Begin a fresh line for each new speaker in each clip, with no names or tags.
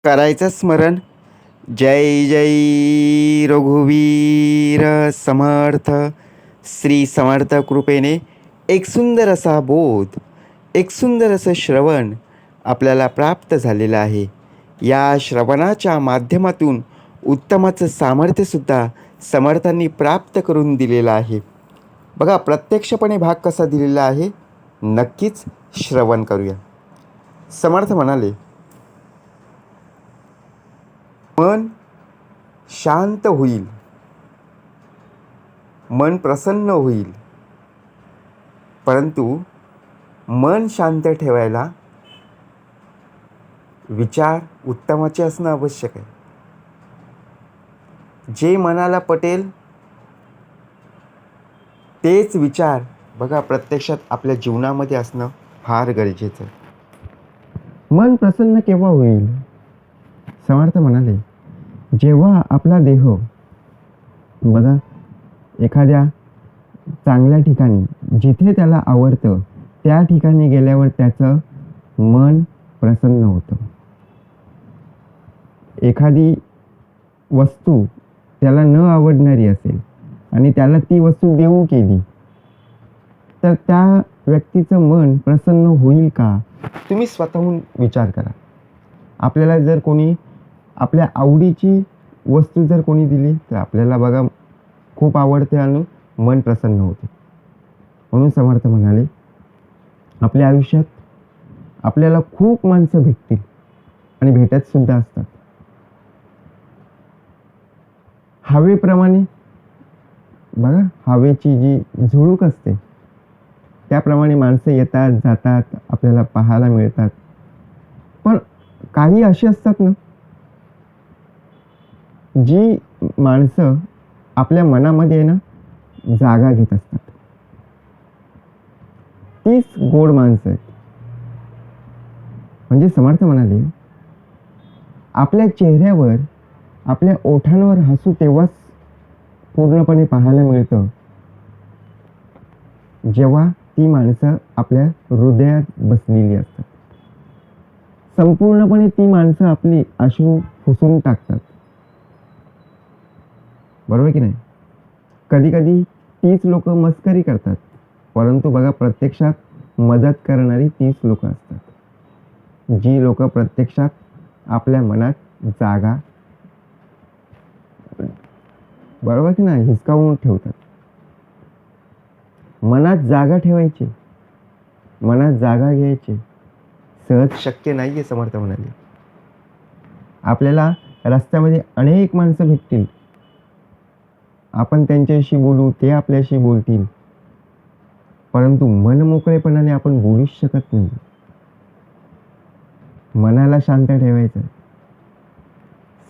करायचं स्मरण. जय जय रघुवीर समर्थ. श्री समर्थ कृपेने एक सुंदर असा बोध, एक सुंदर असं श्रवण आपल्याला प्राप्त झालेलं आहे. या श्रवणाच्या माध्यमातून उत्तमाचं सामर्थ्यसुद्धा समर्थांनी प्राप्त करून दिलेलं आहे. बघा, प्रत्यक्षपणे भाग कसा दिलेला आहे, नक्कीच श्रवण करूया. समर्थ म्हणाले, मन शांत होईल, मन प्रसन्न होईल, परंतु मन शांत ठेवायला विचार उत्तमाचे असणं आवश्यक आहे. जे मनाला पटेल तेच विचार बघा प्रत्यक्षात आपल्या जीवनामध्ये असणं फार गरजेचं आहे. मन प्रसन्न केव्हा होईल? समर्थ म्हणाले, जेव्हा आपला देह बघा एखाद्या चांगल्या ठिकाणी, जिथे त्याला आवडतं त्या ठिकाणी गेल्यावर त्याचं मन प्रसन्न होतं. एखादी वस्तू त्याला न आवडणारी असेल आणि त्याला ती वस्तू देऊ केली तर त्या व्यक्तीचं मन प्रसन्न होईल का? तुम्ही स्वतःहून विचार करा. आपल्याला जर कोणी आपल्या आवडीची वस्तू जर कोणी दिली तर आपल्याला बघा खूप आवडते आणि मन प्रसन्न होते. म्हणून समर्थ म्हणाले, आपल्या आयुष्यात आपल्याला खूप माणसं भेटतील आणि भेटत सुद्धा असतात. हवेप्रमाणे बघा, हवेची जी झुळूक असते त्याप्रमाणे माणसं येतात जातात, आपल्याला पाहायला मिळतात. पण काही अशी असतात ना, जी माणसं आपल्या मनामध्ये ना जागा घेत असतात. तीच गोड माणसं आहेत. म्हणजे समर्थ म्हणाले, आपल्या चेहऱ्यावर, आपल्या ओठांवर हसू तेव्हाच पूर्णपणे पाहायला मिळतं जेव्हा ती माणसं आपल्या हृदयात बसलेली असतात. संपूर्णपणे ती माणसं आपली अश्रू पुसून टाकतात. बरोबर की नाही? कधी कधी तीच लोक मस्करी करतात, परंतु बघा प्रत्यक्षात मदत करणारी तीच लोक असतात, जी लोक प्रत्यक्षात आपल्या मनात जागा बरोबर की नाही हिसकावून ठेवतात. मनात जागा ठेवायची, मनात जागा घ्यायची सहज शक्य नाहीये. समर्थ म्हणाले, आपल्याला रस्त्यामध्ये अनेक माणसं भेटतील, आपण त्यांच्याशी बोलू, ते आपल्याशी बोलतील, परंतु मन मोकळेपणाने आपण बोलूच शकत नाही. मनाला शांत ठेवायचं.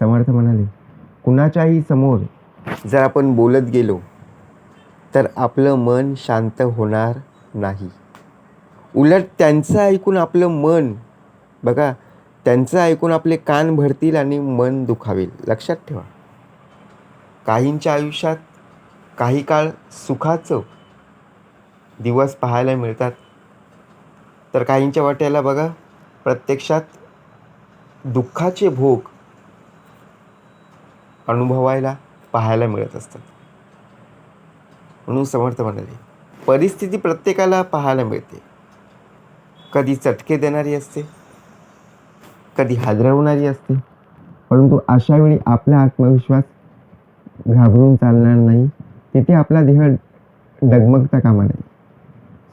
समर्थ म्हणाले, कुणाच्याही समोर जर आपण बोलत गेलो तर आपलं मन शांत होणार नाही. उलट त्यांचं ऐकून आपलं मन बघा, त्यांचं ऐकून आपले कान भरतील आणि मन दुखावेल. लक्षात ठेवा, काहींच्या आयुष्यात काही काळ सुखाचं दिवस पाहायला मिळतात, तर काहींच्या वाट्याला बघा प्रत्यक्षात दुःखाचे भोग अनुभवायला पाहायला मिळत असतात. म्हणून समर्थ म्हणाले, परिस्थिती प्रत्येकाला पाहायला मिळते. कधी चटके देणारी असते, कधी हादरवणारी असते, परंतु अशा वेळी आपला आत्मविश्वास घाबरून चालणार नाही. तिथे आपला देह डगमगता कामा नये.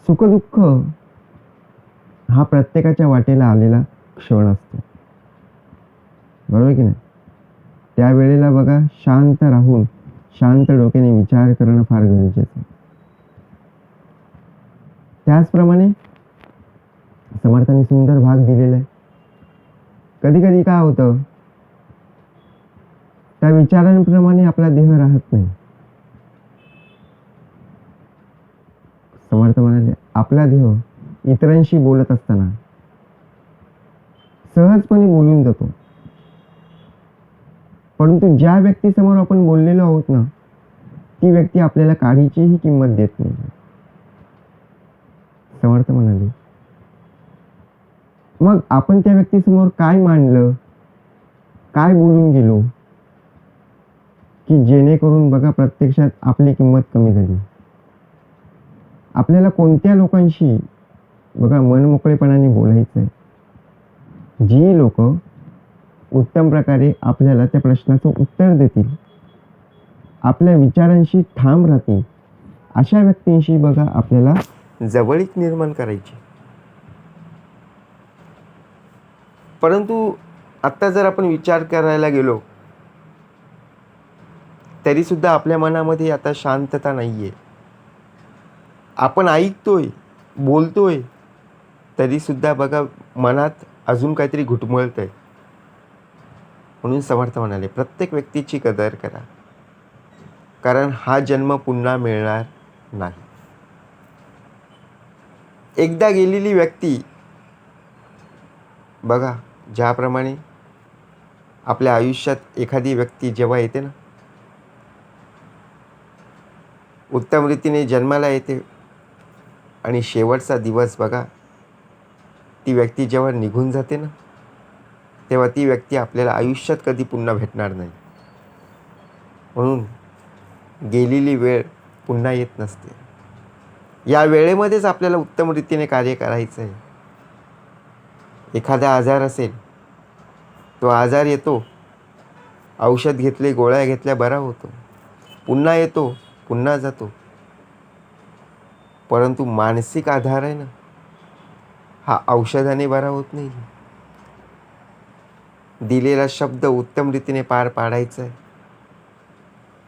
सुखदुःख हा प्रत्येकाच्या वाटेला आलेला क्षण असतो. बरोबर की नाही? त्यावेळेला बघा शांत राहून शांत डोक्याने विचार करणं फार गरजेचं आहे. त्याचप्रमाणे समर्थांनी सुंदर भाग दिलेला आहे. कधी कधी काय होतं, त्या विचारांप्रमाणे आपला देह राहत नाही. समर्थ म्हणाले, आपला देह इतरांशी बोलत असताना सहजपणे बोलून जातो, परंतु ज्या व्यक्तीसमोर आपण बोललेलो आहोत ना, ती व्यक्ती आपल्याला काडीचीही किंमत देत नाही. समर्थ म्हणाले, मग आपण त्या व्यक्तीसमोर काय मांडलं काय बोलून गेलो की जेणेकरून बघा प्रत्यक्षात आपली किंमत कमी झाली. आपल्याला कोणत्या लोकांशी बघा मनमोकळेपणाने बोलायचं आहे. जी लोक उत्तम प्रकारे आपल्याला त्या प्रश्नाचं उत्तर देतील, आपल्या विचारांशी ठाम राहतील, अशा व्यक्तींशी बघा आपल्याला जवळीक निर्माण करायची. परंतु आत्ता जर आपण विचार करायला गेलो तरी सुद्धा आपल्या मनामध्ये आता शांतता नाही आहे. आपण ऐकतोय, बोलतोय, तरी सुद्धा बघा मनात अजून काहीतरी घुटमळत आहे. म्हणून समर्थ म्हणाले, प्रत्येक व्यक्तीची कदर करा, कारण हा जन्म पुन्हा मिळणार नाही. एकदा गेलेली व्यक्ती बघा, ज्याप्रमाणे आपल्या आयुष्यात एखादी व्यक्ती जेव्हा येते ना, उत्तम रीतीने जन्माला येते आणि शेवटचा दिवस बघा, ती व्यक्ती जेव्हा निघून जाते ना, तेव्हा ती व्यक्ती आपल्याला आयुष्यात कधी पुन्हा भेटणार नाही. म्हणून गेलेली वेळ पुन्हा येत नसते. या वेळेमध्येच आपल्याला उत्तम रीतीने कार्य करायचं आहे. एखादा आजार असेल, तो आजार येतो, औषध घेतले, गोळ्या घेतल्या, बरा होतो, पुन्हा येतो, पुन्हा जातो. परंतु मानसिक आधार आहे ना, हा औषधाने बरा होत नाही. दिलेला शब्द उत्तम रीतीने पार पाडायचा आहे.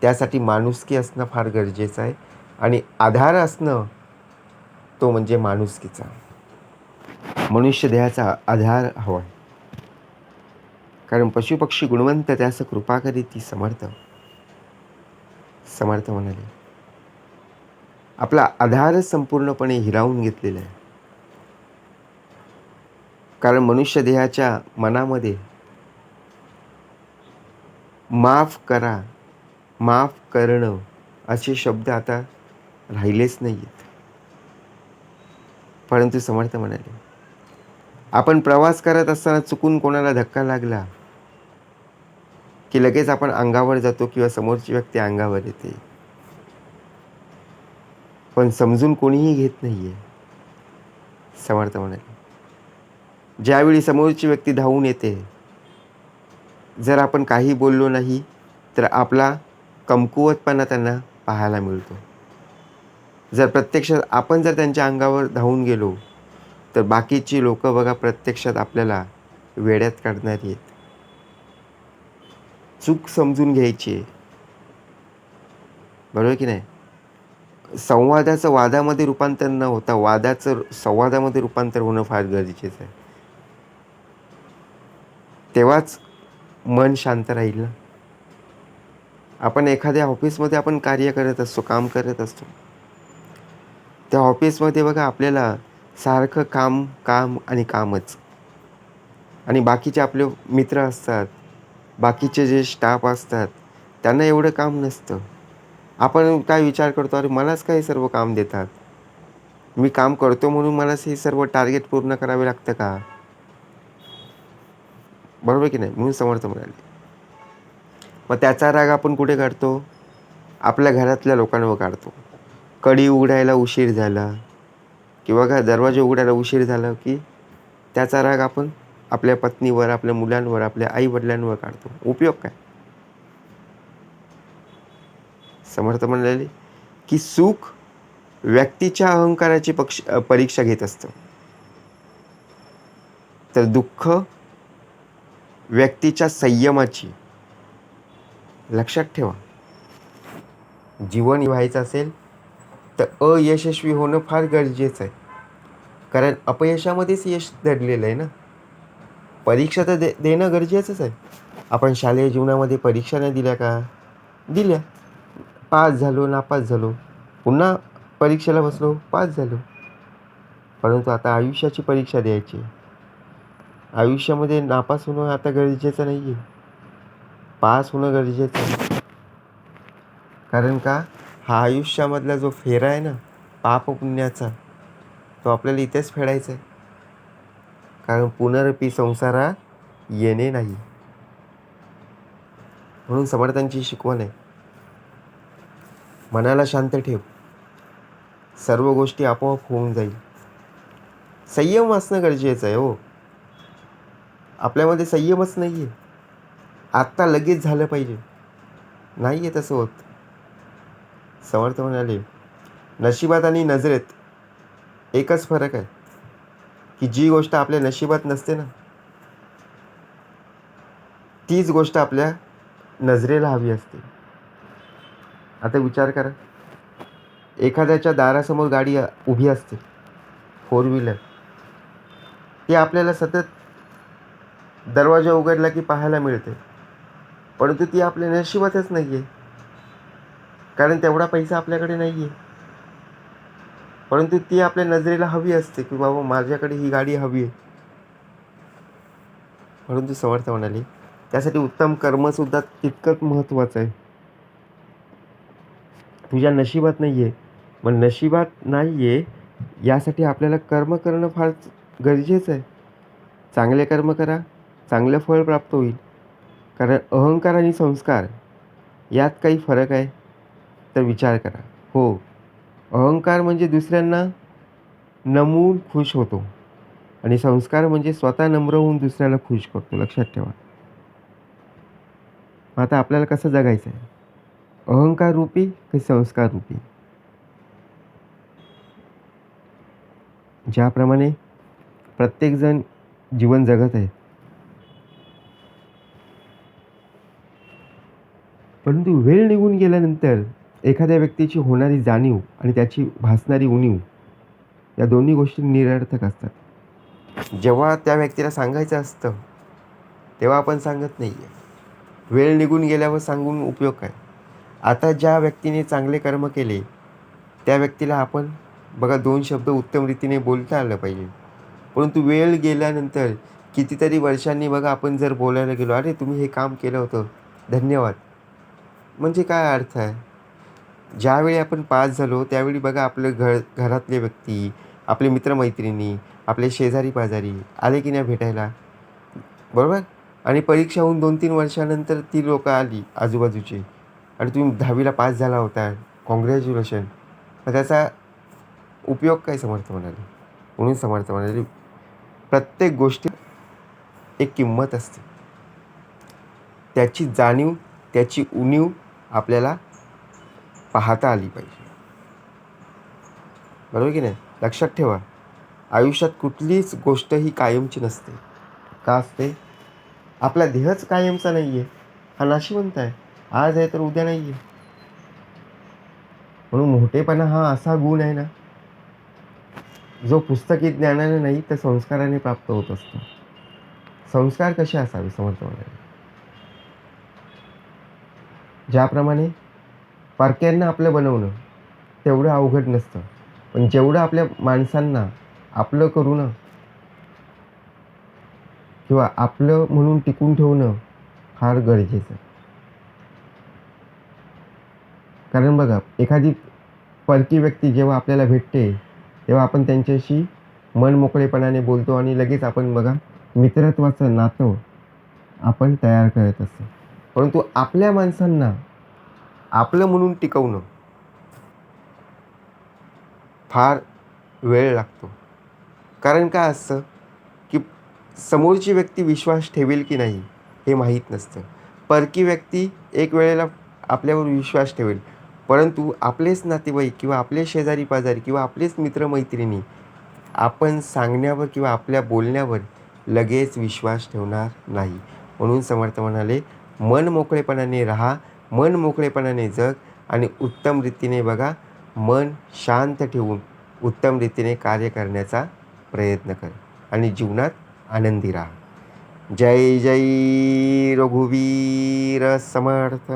त्यासाठी माणुसकी असणं फार गरजेचं आहे आणि आधार असणं तो म्हणजे माणुसकीचा, मनुष्य देहाचा आधार हवा आहे. कारण पशुपक्षी गुणवंत त्यास कृपा करी ती समर्थ. समर्थ म्हणाले, आपला आधारच संपूर्णपणे हिरावून घेतलेला आहे. कारण मनुष्य देहाच्या मनामध्ये माफ करा, माफ करणं असे शब्द आता राहिलेच नाही आहेत. परंतु समर्थ म्हणाले, आपण प्रवास करत असताना चुकून कोणाला धक्का लागला की लगेच आपण अंगावर जातो किंवा समोरची व्यक्ती अंगावर येते, पण समजून कोणीही घेत नाहीये. समर्थ म्हणाले, ज्यावेळी समोरची व्यक्ती धावून येते, जर आपण काही बोललो नाही तर आपला कमकुवतपणा त्यांना पाहायला मिळतो. जर प्रत्यक्षात आपण जर त्यांच्या अंगावर धावून गेलो तर बाकीची लोक बघा प्रत्यक्षात आपल्याला वेड्यात काढणारी आहेत. चूक समजून घ्यायची, बरोबर की नाही? संवादाचं वादामध्ये रूपांतर न होता वादाचं संवादामध्ये रूपांतर होणं फार गरजेचं आहे. तेव्हाच मन शांत राहील ना. आपण एखाद्या ऑफिसमध्ये आपण कार्य करत असतो, काम करत असतो. त्या ऑफिसमध्ये बघा आपल्याला सारखं काम काम आणि कामच. आणि बाकीचे आपले मित्र असतात, बाकीचे जे स्टाफ असतात, त्यांना एवढं काम नसतं. आपण काय विचार करतो, अरे मलाच काय सर्व काम देतात, मी काम करतो म्हणून मलाच हे सर्व टार्गेट पूर्ण करावे लागतं का? बरोबर की नाही? म्हणून समर्थ म्हणाले. मग त्याचा राग आपण कुठे काढतो? आपल्या घरातल्या लोकांवर काढतो. कडी उघडायला उशीर झाला किंवा काय दरवाजे उघडायला उशीर झाला की त्याचा राग आपण आपल्या पत्नीवर, आपल्या मुलांवर, आपल्या आई-वडिलांवर काढतो. उपयोग काय? समर्थ म्हणाले की सुख व्यक्तीच्या अहंकाराची परीक्षा घेत असतं, तर दुःख व्यक्तीच्या संयमाची. लक्षात ठेवा, जीवन व्हायचं असेल तर अयशस्वी होणं फार गरजेचं आहे. कारण अपयशामध्येच यश दडलेलं आहे ना. परीक्षा तर देणं गरजेचंच आहे. आपण शालेय जीवनामध्ये परीक्षा नाही दिल्या का? दिल्या. पास झालो, नापास झालो, पुन्हा परीक्षेला बसलो, पास झालो. परंतु आता आयुष्याची परीक्षा द्यायची. आयुष्यामध्ये नापास होणं आता गरजेचं नाही आहे, पास होणं गरजेचं आहे. कारण का, हा आयुष्यामधला जो फेरा आहे ना पाप पुण्याचा, तो आपल्याला इथेच फेडायचा आहे. कारण पुनरपी संसारा येणे नाही. म्हणून समर्थांची शिकवण आहे, मनाला शांत ठेव, सर्व गोष्टी आपोआप होऊन जाईल. संयम असणं गरजेचं आहे हो. आपल्यामध्ये संयमच नाही आहे. आत्ता लगेच झालं पाहिजे, नाही आहे तसं होत. समर्थ म्हणाले, नशिबात आणि नजरेत एकच फरक आहे, की जी गोष्ट आपल्या नशिबात नसते ना, तीच गोष्ट आपल्या नजरेला हवी असते. आता विचार करा, एखाद्याच्या दारासमोर गाडी उभी असते, 4 व्हीलर. ती आपल्याला सतत दरवाजा उघडला की पाहायला मिळते, परंतु ती आपल्या नशिबातच नाही आहे. कारण तेवढा पैसा आपल्याकडे नाही आहे. परंतु ती आपल्या नजरेला हवी असते, की बाबा माझ्याकडे ही गाडी हवी आहे. परंतु समर्थ म्हणाले, त्यासाठी उत्तम कर्मसुद्धा तितकंच महत्त्वाचं आहे. तुझ्या नशिबात नाही आहे, मग नशिबात नाही आहे यासाठी आपल्याला कर्म करणं फार गरजेचं आहे. चांगले कर्म करा, चांगलं फळ प्राप्त होईल. कारण अहंकार आणि संस्कार यात काही फरक आहे तर विचार करा. हो, अहंकार म्हणजे दुसऱ्यांना नमवून खुश होतो आणि संस्कार म्हणजे स्वतः नम्र होऊन दुसऱ्याला खुश करतो. लक्षात ठेवा. आता आपल्याला कसं जगायचं आहे, अहंकार रूपी की संस्कार रूपी? ज्याप्रमाणे प्रत्येकजण जीवन जगत आहे, परंतु वेळ निघून गेल्यानंतर एखाद्या व्यक्तीची होणारी जाणीव आणि त्याची भासणारी उणीव या दोन्ही गोष्टी निरर्थक असतात. जेव्हा त्या व्यक्तीला सांगायचं असतं तेव्हा आपण सांगत नाही आहे. वेळ निघून गेल्यावर सांगून उपयोग काय? आता ज्या व्यक्तीने चांगले कर्म केले त्या व्यक्तीला आपण बघा 2 शब्द उत्तम रीतीने बोलता आलं पाहिजे. परंतु वेळ गेल्यानंतर कितीतरी वर्षांनी बघा आपण जर बोलायला गेलो, अरे तुम्ही हे काम केलं होतं, धन्यवाद. म्हणजे काय अर्थ आहे? ज्यावेळी आपण पास झालो त्यावेळी बघा आपलं घरातले व्यक्ती, आपले मित्रमैत्रिणी, आपले शेजारी-पाजारी आले की नाही भेटायला, बरोबर? आणि परीक्षा होऊन 2-3 वर्षानंतर ती लोकं आली आजूबाजूची आणि तुम्ही 10वीला पास झाला होता, काँग्रॅच्युलेशन. मग त्याचा उपयोग काय? समर्थ म्हणाले. म्हणून समर्थ म्हणाले, प्रत्येक गोष्टीत एक किंमत असते. त्याची जाणीव, त्याची उणीव आपल्याला पाहता आली पाहिजे. बरोबर की नाही? लक्षात ठेवा, आयुष्यात कुठलीच गोष्ट ही कायमची नसते. का असते? आपला देहच कायमचा नाही आहे. हा नाशिवंत आहे. आज आहे तर उद्या नाही आहे. म्हणून मोठेपणा हा असा गुण आहे ना, जो पुस्तकी ज्ञानाने नाही तर संस्काराने प्राप्त होत असतो. संस्कार कसे असावे? समर्थ म्हणाले, ज्याप्रमाणे परक्यांना आपलं बनवणं तेवढं अवघड नसतं, पण जेवढं आपल्या माणसांना आपलं करणं किंवा आपलं म्हणून टिकून ठेवणं फार गरजेचं आहे. कारण बघा, एखादी परकी व्यक्ती जेव्हा आपल्याला भेटते तेव्हा आपण त्यांच्याशी मनमोकळेपणाने बोलतो आणि लगेच आपण बघा मित्रत्वाचं नातं आपण तयार करत असतो. परंतु आपल्या माणसांना आपलं म्हणून टिकवणं फार वेळ लागतो. कारण काय असतं, की समोरची व्यक्ती विश्वास ठेवेल की नाही हे माहीत नसतं. परकी व्यक्ती एक वेळेला आपल्यावर विश्वास ठेवेल, परंतु आपलेच नातेवाईक किंवा आपले शेजारी-पाजारी किंवा आपलेच मित्र-मैत्रिणी आपण सांगण्यावर किंवा आपल्या बोलण्यावर लगेच विश्वास ठेवणार नाही. म्हणून समर्थ म्हणाले, मन मोकळेपणाने राहा, मन मोकळेपणाने जग आणि उत्तम रीतीने बघा, मन शांत ठेवून उत्तम रीतीने कार्य करण्याचा प्रयत्न कर आणि जीवनात आनंदी राहा. जय जय रघुवीर समर्थ.